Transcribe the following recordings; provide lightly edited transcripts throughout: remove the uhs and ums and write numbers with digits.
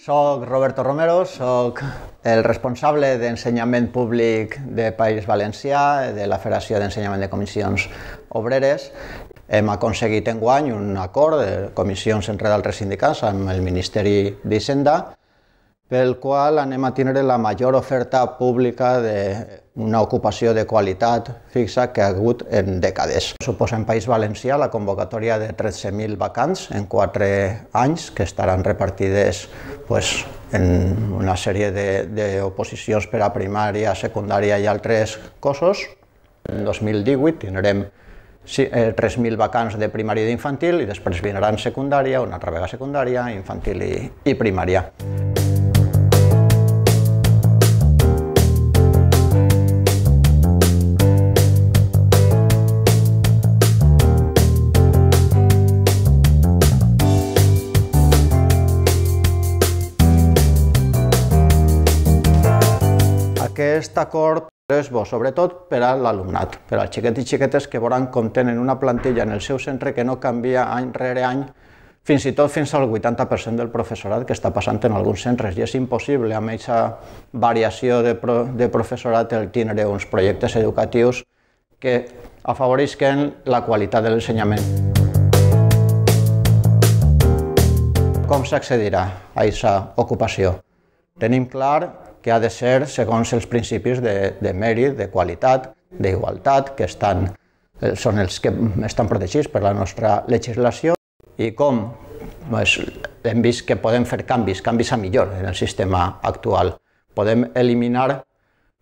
Soc Roberto Romero, soc el responsable d'ensenyament públic de País Valencià, de la Federació d'Ensenyament de Comissions Obreres. Hem aconseguit enguany un acord de comissions entre d'altres sindicats amb el Ministeri d'Hisenda, pel qual anem a tindre la major oferta pública d'una ocupació de qualitat fixa que ha hagut en dècades. Suposa en País Valencià la convocatòria de 13.000 vacants en 4 anys, que estaran repartides en una sèrie d'oposicions per a primària, secundària i altres cossos. En 2018 tindrem 3.000 vacants de primària i d'infantil i després vindran secundària, una altra vegada secundària, infantil i primària. Aquest acord és bo, sobretot per a l'alumnat, per als xiquets i xiquetes que veuran com tenen una plantilla en el seu centre que no canvia any rere any, fins i tot fins al 80% del professorat que està passant en alguns centres. I és impossible, amb aquesta variació de professorat, el tindre uns projectes educatius que afavorisquen la qualitat de l'ensenyament. Com s'accedirà a aquesta ocupació? Tenim clar que ha de ser segons els principis de mèrit, de qualitat, d'igualtat, que són els que estan protegits per la nostra legislació, i com hem vist que podem fer canvis a millor en el sistema actual. Podem eliminar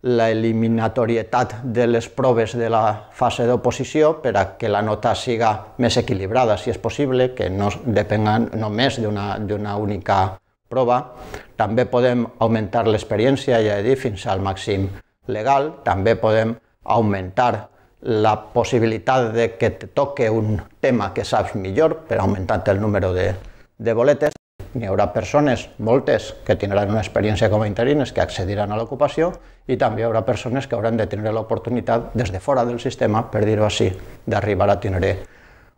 l'eliminatorietat de les proves de la fase d'oposició per a que la nota siga més equilibrada, si és possible, que no depenga només d'una única prova. També podem augmentar l'experiència, ja he dit, fins al màxim legal. També podem augmentar la possibilitat de que te toque un tema que saps millor, per augmentar el número de boletes. N'hi haurà persones, moltes, que tindran una experiència com a interines que accediran a l'ocupació, i també hi haurà persones que hauran de tenir l'oportunitat, des de fora del sistema, per dir-ho així, d'arribar a tenir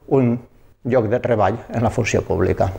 un lloc de treball en la funció pública.